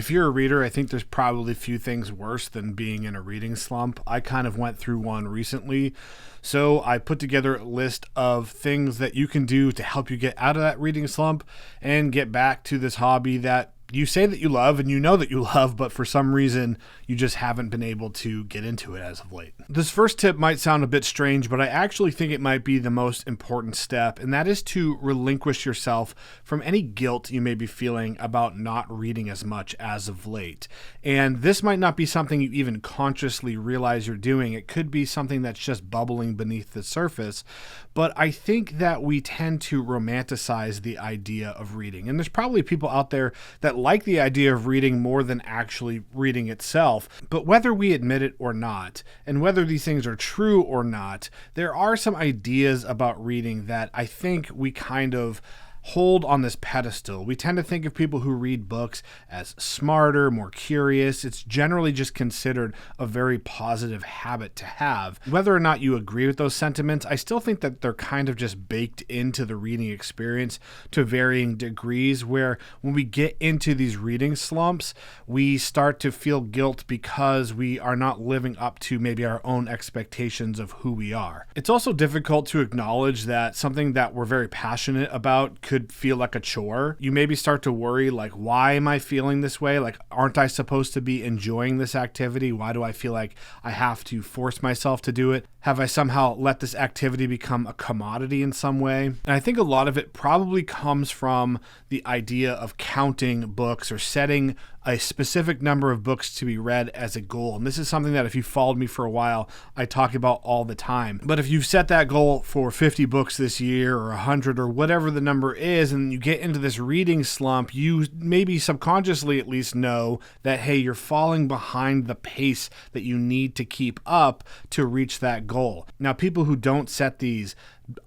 If you're a reader, I think there's probably few things worse than being in a reading slump. I kind of went through one recently. So I put together a list of things that you can do to help you get out of that reading slump and get back to this hobby that you say that you love and you know that you love, but for some reason you just haven't been able to get into it as of late. This first tip might sound a bit strange, but I actually think it might be the most important step, and that is to relinquish yourself from any guilt you may be feeling about not reading as much as of late. And this might not be something you even consciously realize you're doing. It could be something that's just bubbling beneath the surface, but I think that we tend to romanticize the idea of reading. And there's probably people out there that like the idea of reading more than actually reading itself. But whether we admit it or not, and whether these things are true or not, there are some ideas about reading that I think we kind of hold on this pedestal. We tend to think of people who read books as smarter, more curious. It's generally just considered a very positive habit to have. Whether or not you agree with those sentiments, I still think that they're kind of just baked into the reading experience to varying degrees, where when we get into these reading slumps, we start to feel guilt because we are not living up to maybe our own expectations of who we are. It's also difficult to acknowledge that something that we're very passionate about could feel like a chore. You maybe start to worry, like, why am I feeling this way? Like, aren't I supposed to be enjoying this activity? Why do I feel like I have to force myself to do it? Have I somehow let this activity become a commodity in some way? And I think a lot of it probably comes from the idea of counting books or setting a specific number of books to be read as a goal. And this is something that if you followed me for a while, I talk about all the time. But if you've set that goal for 50 books this year or 100 or whatever the number is, and you get into this reading slump, you maybe subconsciously at least know that, hey, you're falling behind the pace that you need to keep up to reach that goal. Now, people who don't set these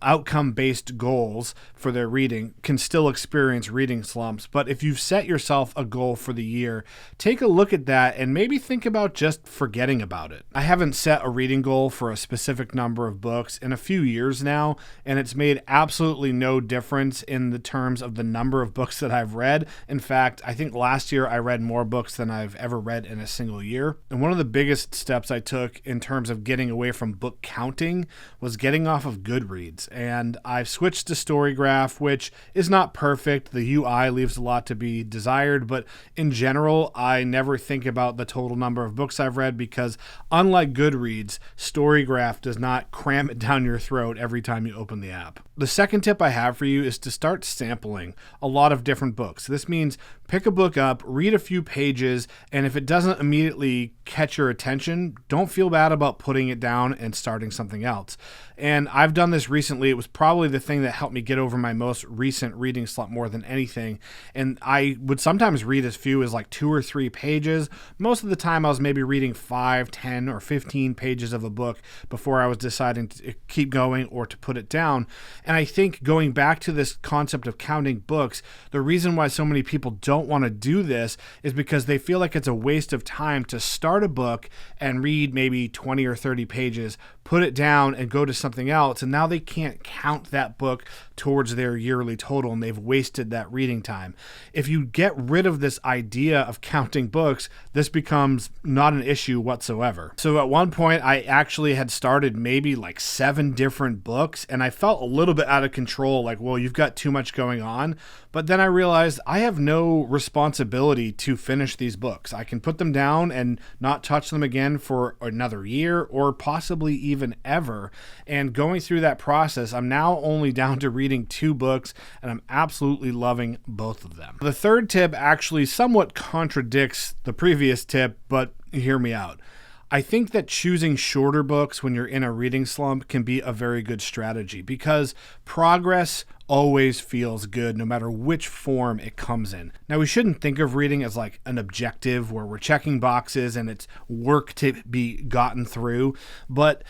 outcome-based goals for their reading can still experience reading slumps. But if you've set yourself a goal for the year, take a look at that and maybe think about just forgetting about it. I haven't set a reading goal for a specific number of books in a few years now, and it's made absolutely no difference in the terms of the number of books that I've read. In fact, I think last year I read more books than I've ever read in a single year. And one of the biggest steps I took in terms of getting away from book counting was getting off of Goodreads. And I've switched to Storygraph, which is not perfect. The UI leaves a lot to be desired, but in general, I never think about the total number of books I've read because unlike Goodreads, Storygraph does not cram it down your throat every time you open the app. The second tip I have for you is to start sampling a lot of different books. This means pick a book up, read a few pages, and if it doesn't immediately catch your attention, don't feel bad about putting it down and starting something else. And I've done this recently. It was probably the thing that helped me get over my most recent reading slump more than anything. And I would sometimes read as few as like 2 or 3 pages. Most of the time I was maybe reading 5, 10, or 15 pages of a book before I was deciding to keep going or to put it down. And I think going back to this concept of counting books, the reason why so many people don't want to do this is because they feel like it's a waste of time to start a book and read maybe 20 or 30 pages, put it down and go to something else. And now they can't count that book towards their yearly total and they've wasted that reading time. If you get rid of this idea of counting books, this becomes not an issue whatsoever. So at one point I actually had started maybe like 7 different books and I felt a little bit out of control, like, well, you've got too much going on. But then I realized I have no responsibility to finish these books. I can put them down and not touch them again for another year or possibly even ever. And going through that process, I'm now only down to reading 2 books and I'm absolutely loving both of them. The third tip actually somewhat contradicts the previous tip, but hear me out. I think that choosing shorter books when you're in a reading slump can be a very good strategy because progress always feels good no matter which form it comes in. Now, we shouldn't think of reading as like an objective where we're checking boxes and it's work to be gotten through, but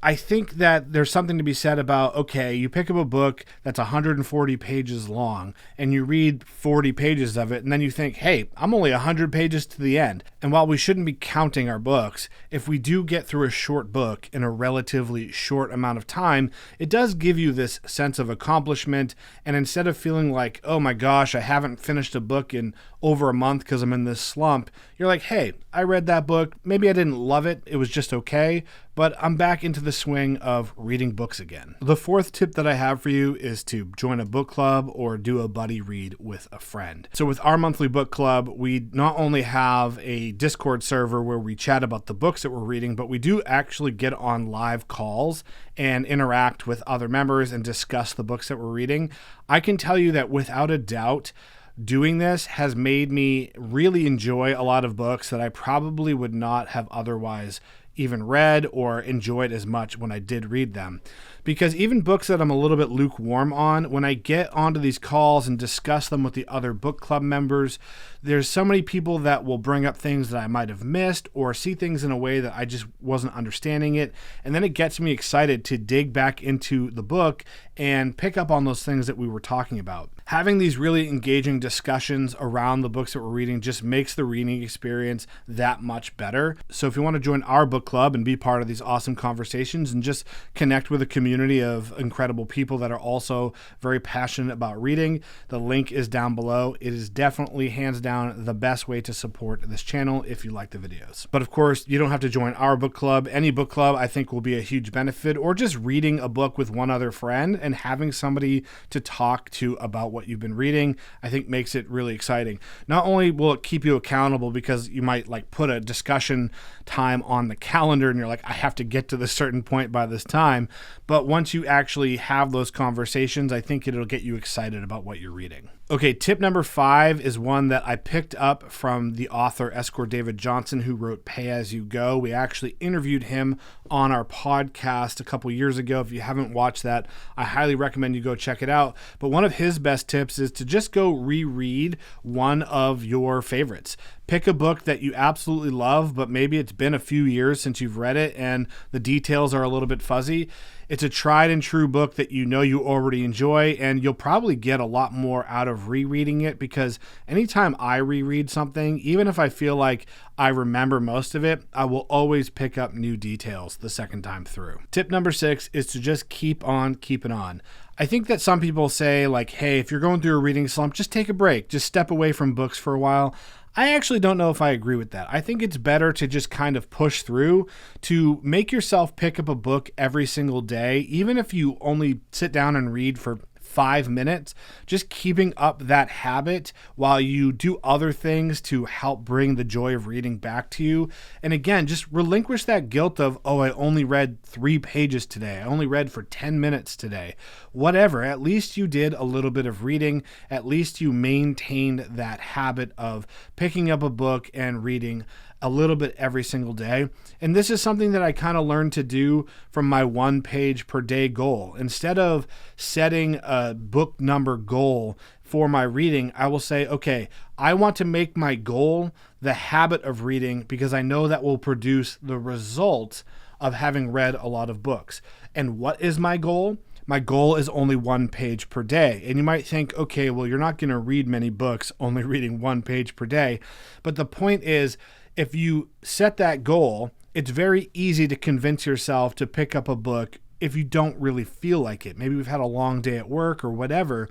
I think that there's something to be said about, okay, you pick up a book that's 140 pages long and you read 40 pages of it and then you think, hey, I'm only 100 pages to the end. And while we shouldn't be counting our books, if we do get through a short book in a relatively short amount of time, it does give you this sense of accomplishment. And instead of feeling like, oh my gosh, I haven't finished a book in over a month because I'm in this slump, you're like, hey, I read that book. Maybe I didn't love it. It was just okay. But I'm back into the swing of reading books again. The fourth tip that I have for you is to join a book club or do a buddy read with a friend. So with our monthly book club, we not only have a Discord server where we chat about the books that we're reading, but we do actually get on live calls and interact with other members and discuss the books that we're reading. I can tell you that without a doubt, doing this has made me really enjoy a lot of books that I probably would not have otherwise even read or enjoyed as much when I did read them. Because even books that I'm a little bit lukewarm on, when I get onto these calls and discuss them with the other book club members, there's so many people that will bring up things that I might have missed or see things in a way that I just wasn't understanding it. And then it gets me excited to dig back into the book and pick up on those things that we were talking about. Having these really engaging discussions around the books that we're reading just makes the reading experience that much better. So if you want to join our book club and be part of these awesome conversations and just connect with a community of incredible people that are also very passionate about reading, the link is down below. It is definitely hands down the best way to support this channel if you like the videos. But of course, you don't have to join our book club. Any book club I think will be a huge benefit, or just reading a book with one other friend and having somebody to talk to about what you've been reading, I think makes it really exciting. Not only will it keep you accountable because you might like put a discussion time on the calendar and you're like, I have to get to this certain point by this time, but once you actually have those conversations, I think it'll get you excited about what you're reading. Okay, tip number 5 is one that I picked up from the author Escort David Johnson, who wrote Pay As You Go. We actually interviewed him on our podcast a couple years ago. If you haven't watched that, I highly recommend you go check it out. But one of his best tips is to just go reread one of your favorites. Pick a book that you absolutely love, but maybe it's been a few years since you've read it and the details are a little bit fuzzy. It's a tried and true book that you know you already enjoy, and you'll probably get a lot more out of rereading it, because anytime I reread something, even if I feel like I remember most of it, I will always pick up new details the second time through. Tip number 6 is to just keep on keeping on. I think that some people say like, hey, if you're going through a reading slump, just take a break, just step away from books for a while. I actually don't know if I agree with that. I think it's better to just kind of push through, to make yourself pick up a book every single day, even if you only sit down and read for 5 minutes, just keeping up that habit while you do other things to help bring the joy of reading back to you. And again, just relinquish that guilt of, oh, I only read 3 pages today. I only read for 10 minutes today. Whatever, at least you did a little bit of reading. At least you maintained that habit of picking up a book and reading a little bit every single day. And this is something that I kind of learned to do from my 1 page per day goal. Instead of setting a book number goal for my reading, I will say, okay, I want to make my goal the habit of reading, because I know that will produce the result of having read a lot of books. And what is my goal? My goal is only 1 page per day. And you might think, okay, well, you're not going to read many books only reading 1 page per day. But the point is, if you set that goal, it's very easy to convince yourself to pick up a book if you don't really feel like it. Maybe we've had a long day at work or whatever.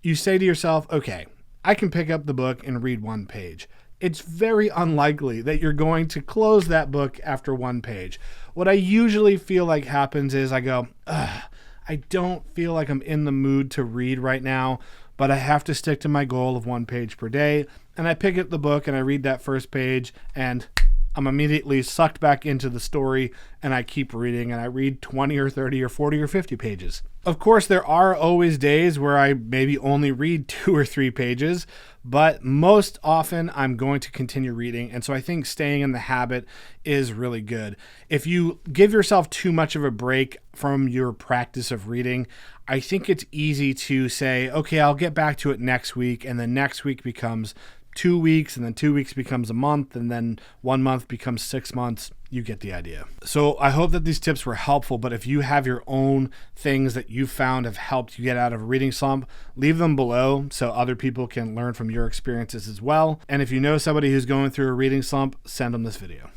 You say to yourself, okay, I can pick up the book and read 1 page. It's very unlikely that you're going to close that book after 1 page. What I usually feel like happens is I go, I don't feel like I'm in the mood to read right now, but I have to stick to my goal of 1 page per day. And I pick up the book and I read that first page, and I'm immediately sucked back into the story, and I keep reading, and I read 20 or 30 or 40 or 50 pages. Of course, there are always days where I maybe only read 2 or 3 pages, but most often I'm going to continue reading. And so I think staying in the habit is really good. If you give yourself too much of a break from your practice of reading, I think it's easy to say, okay, I'll get back to it next week. And then next week becomes 2 weeks, and then 2 weeks becomes a month, and then 1 month becomes 6 months. you get the idea. So I hope that these tips were helpful, but if you have your own things that you found have helped you get out of a reading slump, leave them below so other people can learn from your experiences as well. And if you know somebody who's going through a reading slump, send them this video.